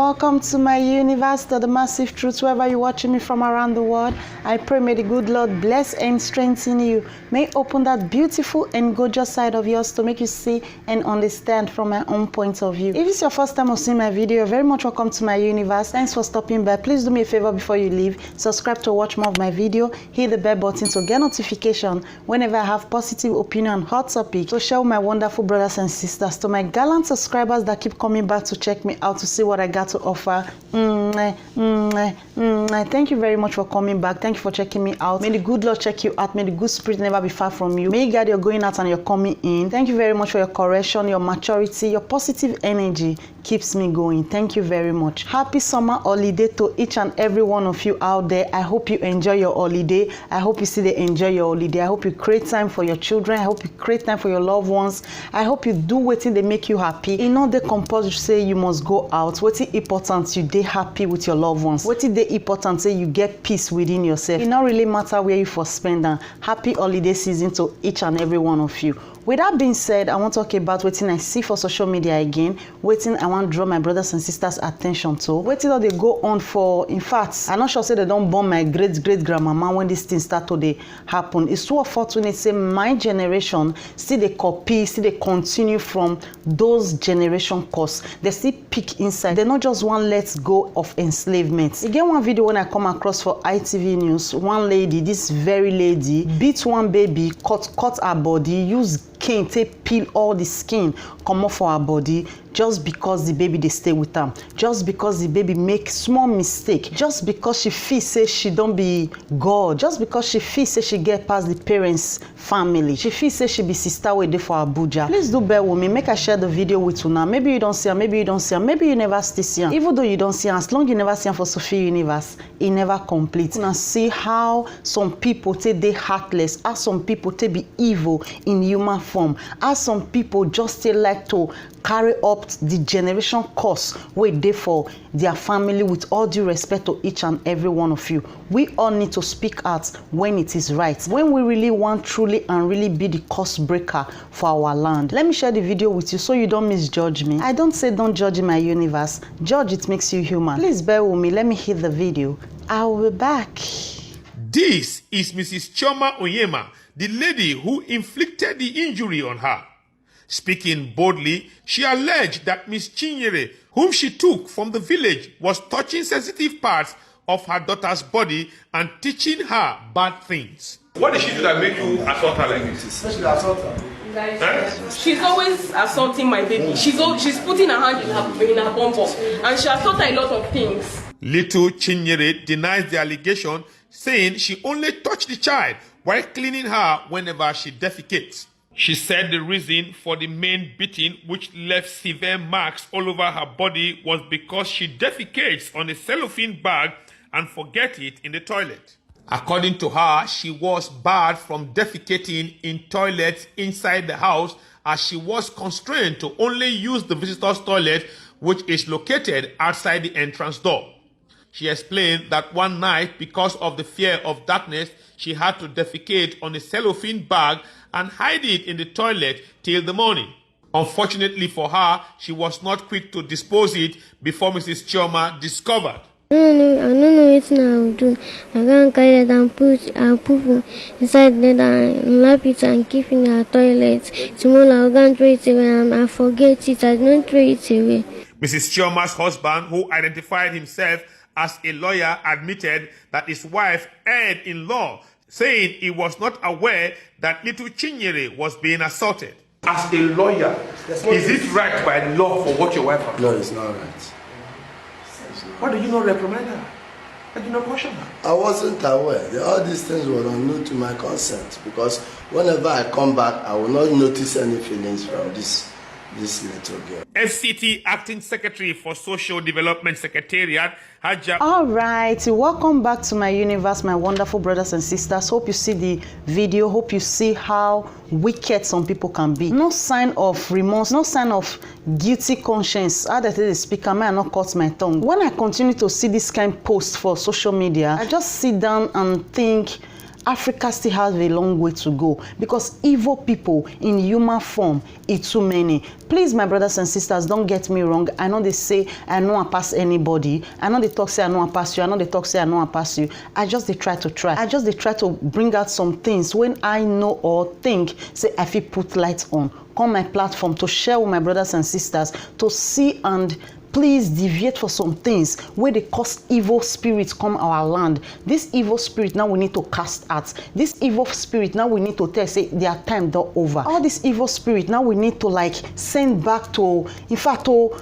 Welcome to my universe, to the massive truth, wherever you're watching me from around the world. I pray may the good Lord bless and strengthen you. May open that beautiful and gorgeous side of yours to make you see and understand from my own point of view. If it's your first time of seeing my video, you're very much welcome to my universe. Thanks for stopping by. Please do me a favor before you leave. Subscribe to watch more of my video. Hit the bell button to get notification whenever I have positive opinion on hot topic. So share with my wonderful brothers and sisters. To my gallant subscribers that keep coming back to check me out to see what I got to offer. Thank you very much for coming back. Thank you for checking me out. May the good Lord check you out. May the good spirit never be far from you. May you guide your going out and your coming in. Thank you very much for your correction, your maturity, your positive energy keeps me going. Thank you very much. Happy summer holiday to each and every one of you out there. I hope you enjoy your holiday. I hope you see they enjoy your holiday. I hope you create time for your children. I hope you create time for your loved ones. I hope you do what they make you happy. You know they compulsory say you must go out. What is important you dey happy with your loved ones. What is the important say you get peace within yourself. It not really matter where you for spend. Happy holiday season to each and every one of you. With that being said, I want to talk about what I see for social media again. What I want to draw my brothers and sisters' attention to. What they go on for. In fact, I'm not sure say they don't born my great-great-grandmama when this thing start to happen. It's so unfortunate say my generation still they copy, still they continue from those generation course. They still peek inside. They not just want let's go of enslavement. Again, one video when I come across for ITV News, one lady, this very lady, beat one baby, cut her body, use cane take peel all the skin come off for her body just because the baby they stay with them, just because the baby make small mistake, just because she feel say she don't be God, just because she feel say she get past the parents family, she feel say she be sister way there for Abuja. Please do bear with me, make I share the video with you now. Maybe you don't see her, maybe you don't see her, maybe you never still see her. Even though you don't see her, as long you never see her for Sophy universe, it never complete. Now see how some people take they heartless, how some people take be evil in human form, how some people just still like to carry up the generation curse wey dey for their family. With all due respect to each and every one of you, we all need to speak out when it is right, when we really want truly and really be the curse breaker for our land. Let me share the video with you so you don't misjudge me. I don't say don't judge in my universe, judge it makes you human. Please bear with me, let me hit the video. I'll be back. This is Mrs. Chioma Onyema, the lady who inflicted the injury on her. Speaking boldly, she alleged that Miss Chinyere, whom she took from the village, was touching sensitive parts of her daughter's body and teaching her bad things. What did she do that made you assault her like this? She's always assaulting my baby. She's putting her hand in her bum bum, and she assaults her a lot of things. Little Chinyere denies the allegation, saying she only touched the child while cleaning her whenever she defecates. She said the reason for the main beating, which left severe marks all over her body, was because she defecates on a cellophane bag and forget it in the toilet. According to her, she was barred from defecating in toilets inside the house, as she was constrained to only use the visitor's toilet, which is located outside the entrance door. She explained that one night, because of the fear of darkness, she had to defecate on a cellophane bag and hide it in the toilet till the morning. Unfortunately for her, she was not quick to dispose it before Mrs. Chioma discovered. I don't know what now do. I can't carry it and put our poo inside there and lap it and keep in our toilet. Tomorrow I can't throw it away and I forget it. I don't throw it away. Mrs. Chioma's husband, who identified himself as a lawyer, admitted that his wife erred in law, saying he was not aware that little Chinyere was being assaulted. As a lawyer, is it right by law for what your wife has done? No, it's not right. Why did you not reprimand her? Why did you not caution her? I wasn't aware. All these things were unknown to my consent, because whenever I come back, I will not notice any feelings from this little girl. FCT Acting Secretary for Social Development Secretariat, Haja. All right, welcome back to my universe, my wonderful brothers and sisters. Hope you see the video. Hope you see how wicked some people can be. No sign of remorse, no sign of guilty conscience. How they speak, I may not cut my tongue. When I continue to see this kind of post for social media, I just sit down and think, Africa still has a long way to go because evil people in human form is too many. Please, my brothers and sisters, don't get me wrong. I know they say I know I pass anybody. I know they talk say I know I pass you. I know they talk say I know I pass you. I just they try to bring out some things when I know or think say I feel put light on my platform to share with my brothers and sisters to see and please deviate for some things where they cause evil spirits come our land. This evil spirit now we need to cast out. This evil spirit now we need to tell say their time not over. All this evil spirit now we need to like send back to, in fact, to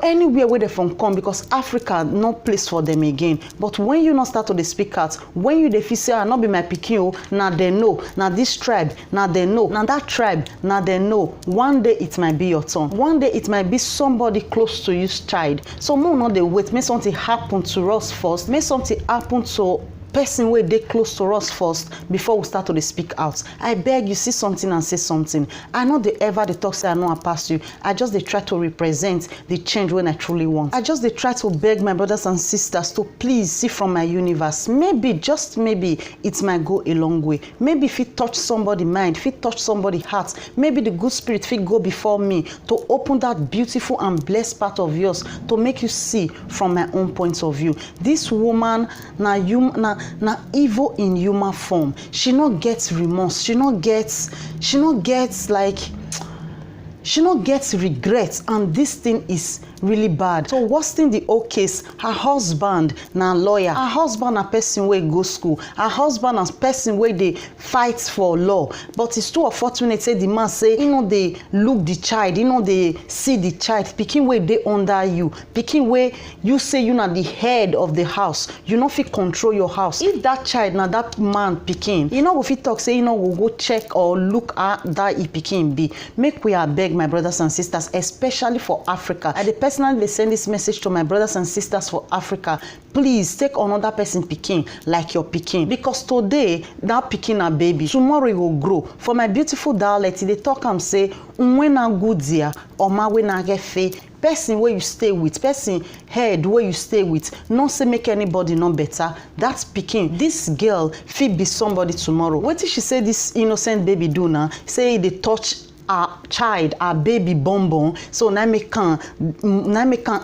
anywhere where they from come, because Africa no place for them again. But when you not start to speak out, when you feel say not be my pikin, now they know, now this tribe, now they know, now that tribe, now they know. One day it might be your turn. One day it might be somebody close to you's child. So more not they wait. May something happen to us first. May something happen to person where they close to us first before we start to speak out. I beg you, see something and say something. I know they ever they talk say I know I pass you. I just they try to represent the change when I truly want. I just they try to beg my brothers and sisters to please see from my universe. Maybe, just maybe, it might go a long way. Maybe if it touch somebody's mind, if it touch somebody's heart, maybe the good spirit will go before me to open that beautiful and blessed part of yours to make you see from my own point of view. This woman na evil in human form. She not gets remorse. She not gets regrets, and this thing is really bad. So worst in the whole case, her husband na lawyer, her husband na person where go school, her husband na person where they fight for law. But it's too unfortunate say the man say they look the child, they see the child, pikin where they under you, pikin where you say you na the head of the house, you not fit control your house. If that child na that man pikin, go fit talk say will go check or look at that pikin be. Make we beg my brothers and sisters, especially for Africa. I personally send this message to my brothers and sisters for Africa. Please take another person pikin like your pikin, because today that pikin a baby, tomorrow it will grow. For my beautiful dialect, they talk and say when a good dear or ma when a get fe. Person where you stay with, person head where you stay with, not say make anybody no better. That's pikin. This girl fit be somebody tomorrow. What did she say this innocent baby do now? Say they touch our child, our baby bonbon, so now me can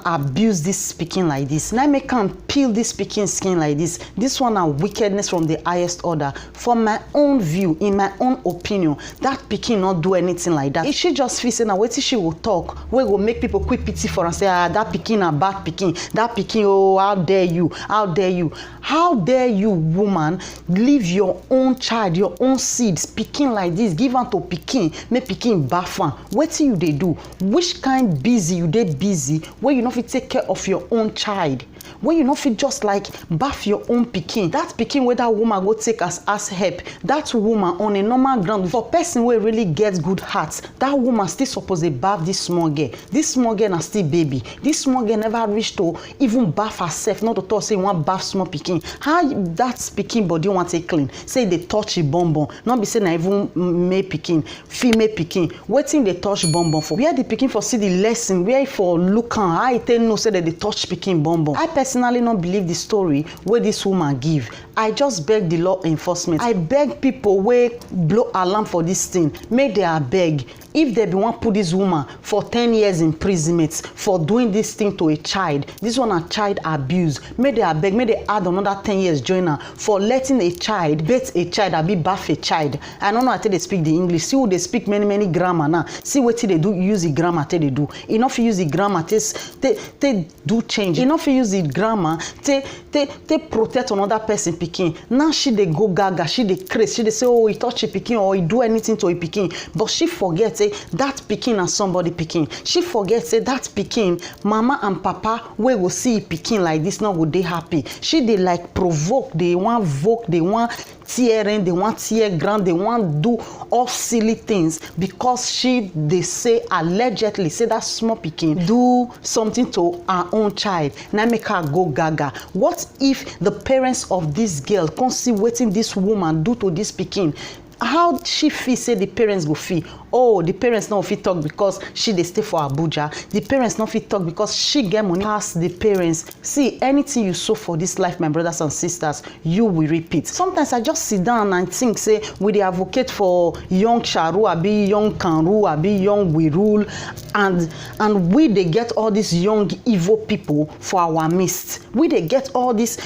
abuse this pikin like this. Now me can peel this pikin skin like this. This one are wickedness from the highest order. From my own view, in my own opinion, that pikin not do anything like that. If she just feel say now what she will talk, we will make people quick pity for and say that pikin a bad pikin. That pikin, oh how dare you, how dare you, how dare you, woman, leave your own child, your own seeds, pikin like this, give am to pikin, make pikin baffan. What you they do? Which kind busy you they busy where you not fit take care of your own child? Where you not fit just like bath your own pikin? That pikin where that woman go take as help, that woman on a normal ground for person where really gets good heart, that woman still supposed to bath this small girl. This small girl na still baby. This small girl never reach to even bath herself, not to talk say one bath small pikin. How that pikin body want to clean? Say they touch a bonbon, not be say na even male pikin, female pikin. Waiting they touch bonbon for? Where the pikin for see the lesson? Where for look and I tell no say that they touch pikin bonbon. I personally not believe the story where this woman give. I just beg the law enforcement. I beg people where blow alarm for this thing. Make they beg. If they be want put this woman for 10 years imprisonment for doing this thing to a child, this one a child abuse, may they beg, may they add another 10 years join her for letting a child bet a child or be bath a child. I don't know how they speak the English. See who they speak many grammar now. See what they do, use the grammar they do. Enough use the grammar, they do change. Enough use the grammar, they protect another person picking. Now she they go gaga, she they crazy, she they say oh he touch a picking or he do anything to a picking, but she forgets that pikin and somebody pikin. She forgets say that pikin, mama and papa where go see pikin like this now would they happy. She they like provoke, they want vote, they want tearing, they want tear ground, they want do all silly things because they say allegedly say that small pikin do something to her own child. Now make her go gaga. What if the parents of this girl can't see waiting this woman do to this pikin? how she feel say the parents go feel? Oh, the parents no fit talk because she dey stay for Abuja. The parents no fit talk because she get money pass the parents. See, anything you sow for this life, my brothers and sisters, you will repeat. Sometimes I just sit down and think, say, we dey advocate for young Sharu, abi young Kanru, abi young Wirul, and we dey get all these young evil people for our midst. We dey get all this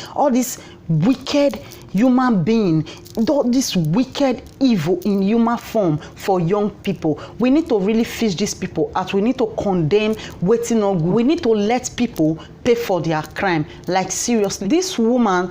wicked human being, this wicked evil in human form for young people. We need to really fish these people out. We need to condemn waiting on good. We need to let people pay for their crime. Like seriously, this woman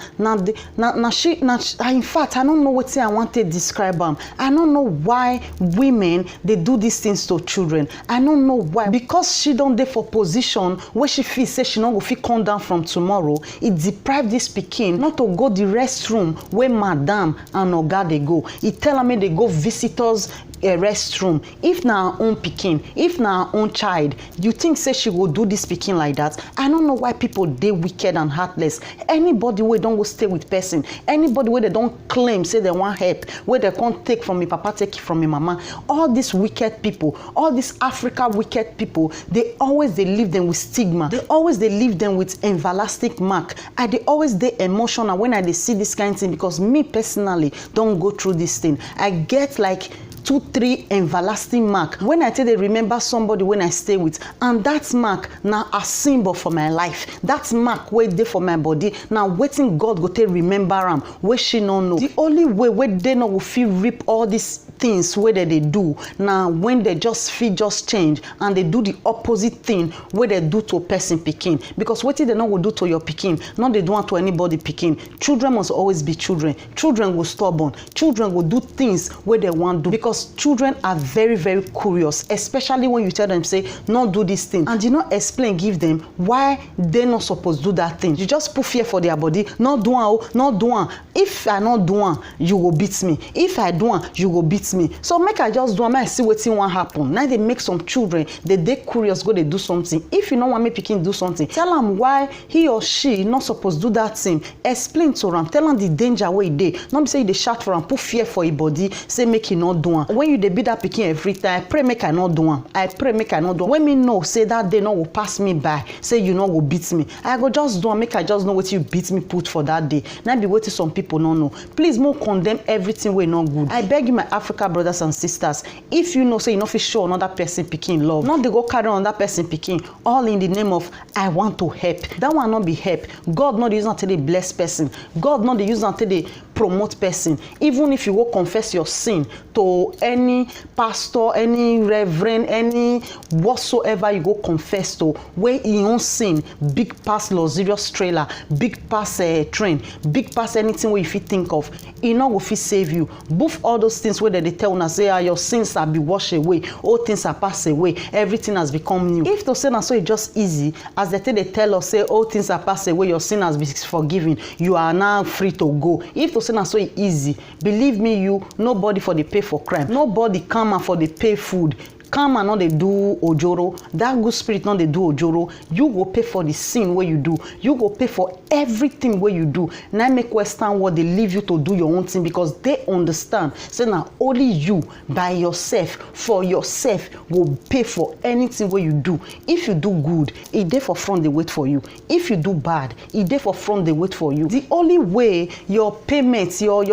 she in fact I don't know what I want to describe them. I don't know why women they do these things to children. I don't know why, because she don't dey for position where she feel say she not go fit come down from tomorrow. It deprive this pikin not to go the restroom where madam and oga they go. It tell me they go visitors restroom. If na her own pikin, if na her own child, you think say she will do this pikin like that? I don't know why people dey wicked and heartless. Anybody where don't go stay with person, anybody where they don't claim say they want help, where they can't take from me papa, take it from me mama, all these wicked people, all these Africa wicked people, they leave them with stigma. They leave them with everlasting mark. They always dey emotional when I see this kind of thing, because me personally don't go through this thing. I get like 2-3 everlasting mark when I tell they remember somebody when I stay with, and that mark now a symbol for my life. That mark where they for my body now waiting God go to remember them where she no know. The only way where they no will feel reap all these things where they do now when they just feel just change and they do the opposite thing where they do to a person picking, because what they not will do to your picking, not they don't want to anybody picking. Children must always be children. Children will stubborn. Children will do things where they want to, because children are very, very curious, especially when you tell them, say, not do this thing, and you not explain, give them why they're not supposed to do that thing. You just put fear for their body. Not do one, not do one. If I not do one, you will beat me. If I do one, you will beat me. So make I just do one, I see what thing want happen. Now they make some children, they curious, go they do something. If you don't want me picking do something, tell them why he or she not supposed to do that thing. Explain to them, tell them the danger where they. Not be say they shout for them, put fear for your body, say make you not do one. When you dey beat that pikin every time, I pray make I not do one. I pray make I not do one. When me know say that day not will pass me by, say you not will beat me, I go just do one, make I just know what you beat me put for that day. Now be waiting some people no know. Please more condemn everything way not good. I beg you, my Africa brothers and sisters, if you know say you not fit show another person pikin love, not they go carry on that person pikin, all in the name of I want to help. That one not be help. God not use until they bless person. God not they use until they promote person. Even if you go confess your sin to any pastor, any reverend, any whatsoever you go confess to, where in own sin big pass luxurious trailer, big pass train, big pass anything where you fit think of, it not go fit save you. Both all those things where they tell us say your sins have been washed away, all things are passed away, everything has become new. If to say na so it's just easy as they tell us say all things are passed away, your sin has been forgiven, you are now free to go. If to say na so easy, believe me, you nobody for the pay for crime, nobody come and for the pay food. Come and not they do ojoro. That good spirit not they do ojoro. You go pay for the sin where you do. You go pay for everything where you do. Now make Western world they leave you to do your own thing, because they understand. So now only you by yourself, for yourself, will pay for anything where you do. If you do good, it there for front they wait for you. If you do bad, it there for front they wait for you. The only way your payments, your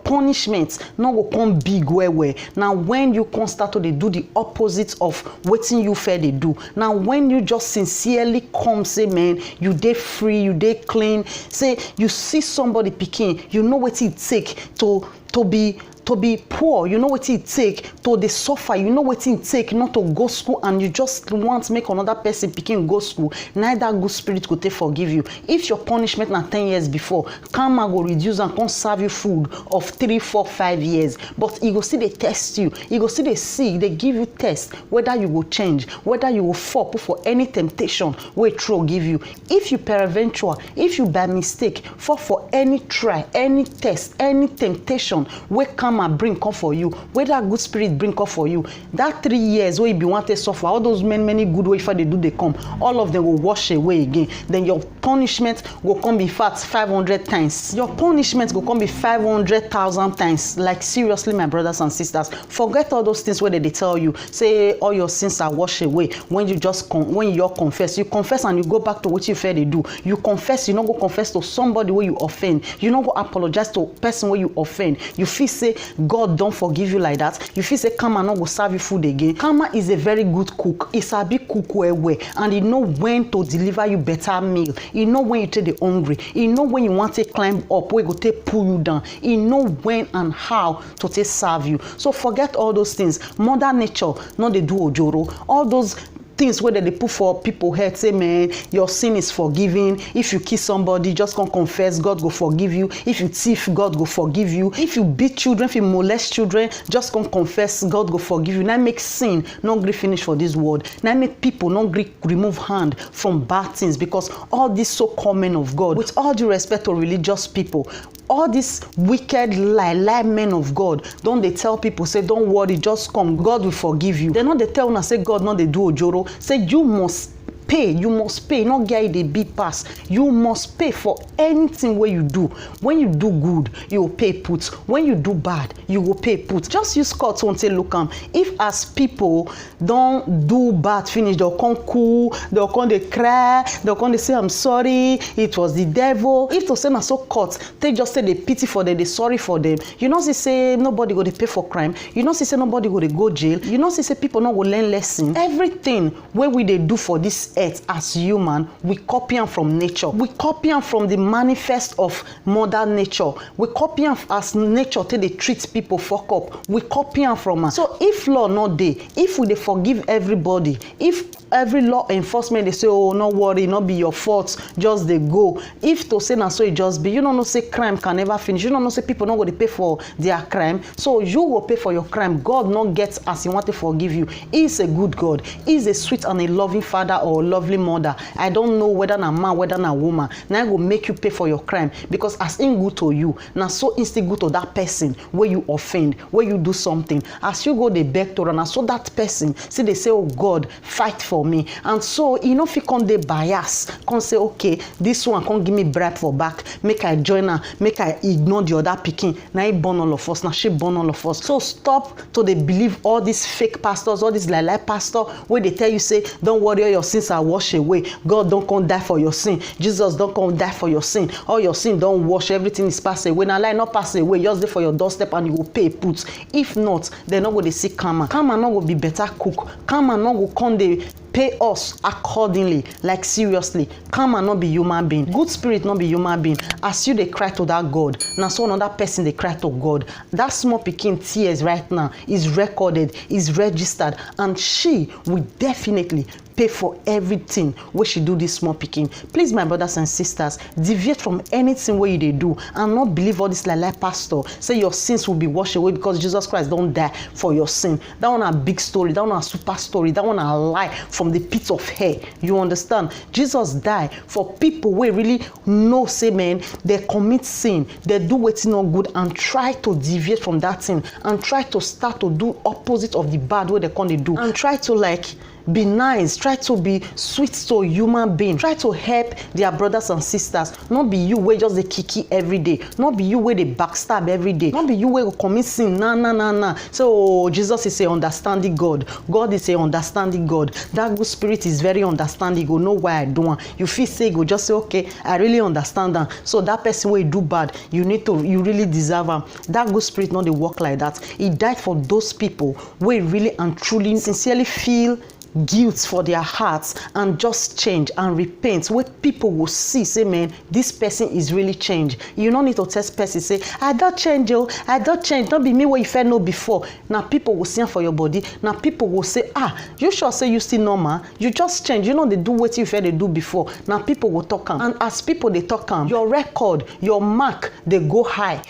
punishments not will come big where. Now when you can start to they do the opposite of what you fair they do. Now when you just sincerely come say, man, you dey free, you dey clean, say you see somebody picking, you know what it take to be poor, you know what it take to the suffer, you know what it take not to go school, and you just want to make another person picking go school. Neither good spirit could they forgive you. If your punishment na 10 years before, come and go reduce and come serve you food of 3, 4, 5 years. But you go see they test you, you go see they see, they give you test whether you will change, whether you will fall for any temptation where throw give you. If you peradventure, if you by mistake fall for any try, any test, any temptation where come karma bring come for you, where that good spirit bring come for you, that 3 years where you be want to suffer, all those many good way if they do they come, all of them will wash away again. Then your punishment will come be fat 500 times. Your punishment will come be 500,000 times. Like seriously, my brothers and sisters, forget all those things where they tell you, say all your sins are washed away. When you just when you confess and you go back to what you fair they do. You confess, you not go confess to somebody where you offend. You not go apologize to a person where you offend. You feel say God don't forgive you like that. You feel say karma not go serve you food again. Karma is a very good cook. It's a big cook way, and he know when to deliver you better meal. He know when you take the hungry. He know when you want to climb up, where go take pull you down. He know when and how to take serve you. So forget all those things. Mother nature, not they do ojoro. All those things where they put for people head, say man, your sin is forgiven. If you kiss somebody, just come confess, God go forgive you. If you thief, God go forgive you. If you beat children, if you molest children, just come confess, God go forgive you. Now make sin not gree finish for this world. Now make people not gree remove hand from bad things, because all this so common of God, with all due respect to religious people, all these wicked lie men of God, don't they tell people, say don't worry, just come, God will forgive you. They not they tell una say God not they do ojoro, say you must pay, not get a big pass. You must pay for anything where you do. When you do good, you will pay put. When you do bad, you will pay put. Just use court and say, look, if as people don't do bad finish, they'll come cool, they'll come they cry, they'll come they say I'm sorry, it was the devil. If to say na so court, they just say they pity for them, they sorry for them. You know, say nobody go to pay for crime. You know, say nobody go to go jail. You know, say people not go learn lesson. Everything where we they do for this earth as human, we copy them from nature. We copy them from the manifest of mother nature. We copy them as nature till they treat people fuck up. We copy them from her. So if law not there, if we they forgive everybody, if every law enforcement they say, oh, no worry, not be your fault, just they go. If to say na so it just be, you don't know say crime can never finish. You don't know say people not going to pay for their crime. So you will pay for your crime. God not gets as he want to forgive you. He is a good God. He is a sweet and a loving father or a lovely mother. I don't know whether na man, whether na woman. Now I go make you pay for your crime, because as in good to you, now so instant good to that person where you offend, where you do something. As you go they beg to run, so that person see they say, oh God, fight for me. And so you know if you can they bias, can say okay, this one can give me bribe for back, make I join her, make I ignore the other picking. Now he born all of us, now she born all of us. So stop to they believe all these fake pastors, all these lie pastor where they tell you say, don't worry, all your sins are washed away. God don't come die for your sin. Jesus don't come die for your sin. All your sin don't wash, everything is passed away. Now lie not pass away, just there for your doorstep and you will pay put. If not, they're not going to see karma. Karma not going to be better cook. Karma not going to come they pay us accordingly. Like seriously, karma not be human being. Good spirit not be human being. As you they cry to that God, now so another person they cry to God. That small picking tears right now is recorded, is registered, and she will definitely pay for everything where she do this small picking. Please, my brothers and sisters, deviate from anything where they do and not believe all this lie pastor say your sins will be washed away because Jesus Christ don't die for your sin. That one a big story, that one a super story, that one a lie from the pit of hell. You understand? Jesus died for people who really know, say man, they commit sin, they do what's not good and try to deviate from that sin and try to start to do opposite of the bad way they can't do and try to like be nice, try to be sweet to a human being, try to help their brothers and sisters. Not be you where just the kiki every day, not be you where they backstab every day, not be you where commit sin. Nah. So Jesus is a understanding God. God is a understanding God. That good spirit is very understanding. Go know why I do it. You feel say go just say okay, I really understand that. So that person where you do bad, you really deserve him. That good spirit not they work like that. He died for those people where really and truly sincerely feel guilt for their hearts and just change and repent, where people will see, say man, this person is really changed. You don't need to test person say I don't change, I don't change. Don't be me what you felt know before. Now people will see for your body. Now people will say, you sure say you still normal, you just change. You know they do what you felt they do before. Now people will talk and as people they talk your record, your mark, they go high.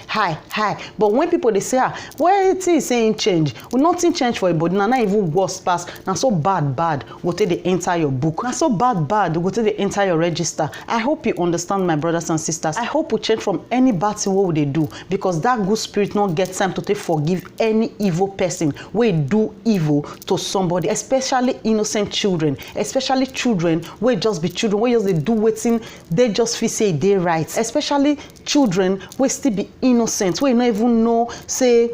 But when people they say well it is saying change, well, nothing change for your body. Now not even worse pass. Now so bad bad go take dey enter your book. Na so bad go take dey enter your register. I hope you understand, my brothers and sisters. I hope we change from any bad thing what we dey do, because that good spirit not get time to take forgive any evil person wey do evil to somebody, especially innocent children, especially children wey just be children wey just dey do wetin they just feel say they right, especially children wey still be innocent, wey no even know say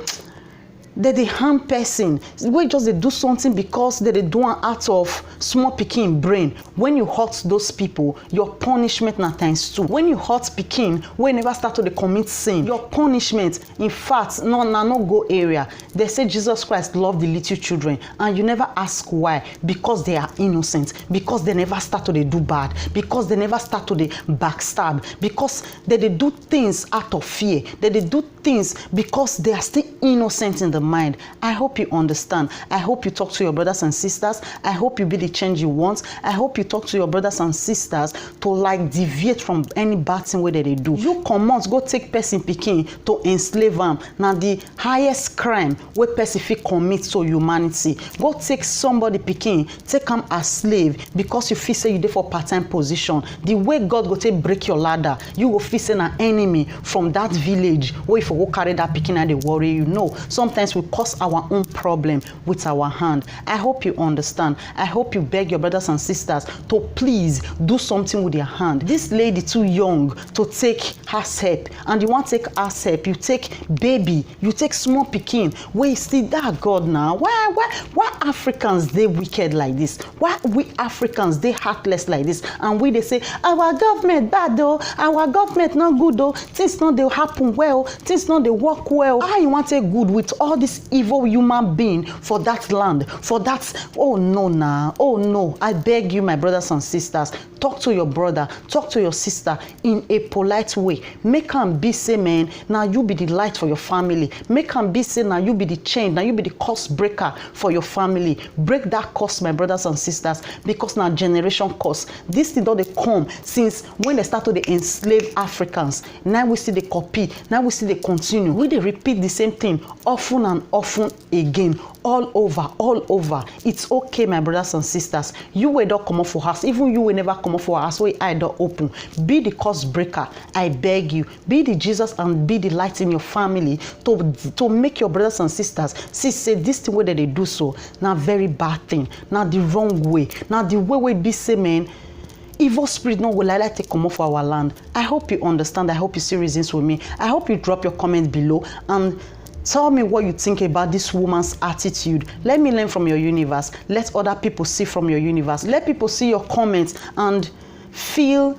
that they harm person, wey just they do something because they do an out of small pikin brain. When you hurt those people, your punishment na ×2. When you hurt pikin wey never start to dey commit sin, your punishment, in fact, no go area. They say Jesus Christ loved the little children, and you never ask why. Because they are innocent, because they never start to dey do bad, because they never start to dey backstab, because they do things out of fear, they do things because they are still innocent in the mind. I hope you understand. I hope you talk to your brothers and sisters. I hope you be the change you want. I hope you talk to your brothers and sisters to like deviate from any bad thing where they do. You come out, go take person pikin to enslave them. Now the highest crime where person fit commit to humanity. Go take somebody pikin, take them as slave because you feel say you dey for part-time position. The way God go take break your ladder, you go feel say an enemy from that village where if you go carry that pikin and they worry you. No, sometimes we cause our own problem with our hand. I hope you understand. I hope you beg your brothers and sisters to please do something with their hand. This lady too young to take house help, and you want to take house help, you take baby, you take small pikin. Wait, see that God now? Why Africans they wicked like this? Why we Africans they heartless like this? And we they say our government bad though, our government not good though, things not they happen well, things not they work well. How you want to take good with all this evil human being for that land, for that? Oh no, nah. Oh no. I beg you, my brothers and sisters, talk to your brother, talk to your sister in a polite way. Make them be say, man, now you be the light for your family. Make them be say, now you be the change, now you be the curse breaker for your family. Break that curse, my brothers and sisters, because now generation curse. This thing don't they come since when they started to enslave Africans. Now we see the copy, now we see they continue. We they repeat the same thing often and often again, all over. It's okay, my brothers and sisters. You will not come up for us. Even you will never come up for us. We I don't open. Be the curse breaker. I beg you. Be the Jesus and be the light in your family to make your brothers and sisters see say this thing way that they do so now very bad thing. Now the wrong way. Now the way we be say, man, evil spirit no will like to come off our land. I hope you understand. I hope you see reasons with me. I hope you drop your comment below and tell me what you think about this woman's attitude. Let me learn from your universe. Let other people see from your universe. Let people see your comments and feel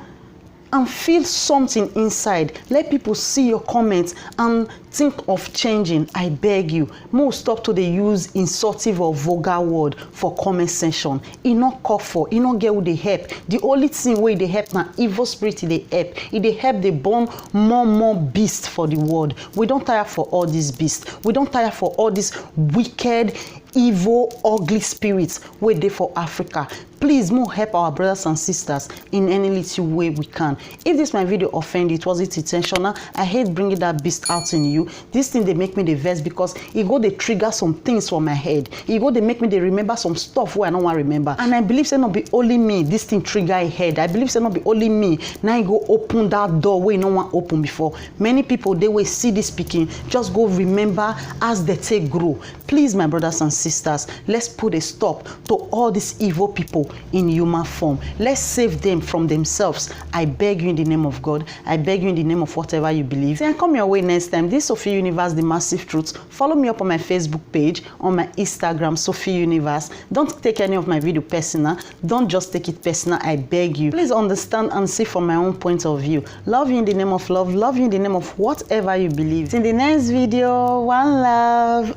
something inside. Let people see your comments and think of changing. I beg you. Most stop to the use insultive or vulgar word for comment section. It not call for. It not get who they help. The only thing where they help now evil spirit they help. It they help they born more beast for the world. We don't tire for all these beasts. We don't tire for all these wicked, evil, ugly spirits where they for Africa. Please more help our brothers and sisters in any little way we can. If this my video offend you, it wasn't intentional. I hate bringing that beast out in you. This thing they make me the vex because it go they trigger some things for my head. It go they make me they remember some stuff where I don't want to remember. And I believe say not be only me this thing trigger a head. I believe say not be only me. Now you go open that door where you no one open before. Many people they will see this speaking, just go remember as they take grow. Please, my brothers and sisters, let's put a stop to all these evil people in human form. Let's save them from themselves. I beg you in the name of God. I beg you in the name of whatever you believe. And come your way next time. This Sophy Universe, the massive truth. Follow me up on my Facebook page, on my Instagram, Sophy Universe. Don't take any of my video personal. Don't just take it personal. I beg you. Please understand and see from my own point of view. Love you in the name of love. Love you in the name of whatever you believe. In the next video, one love.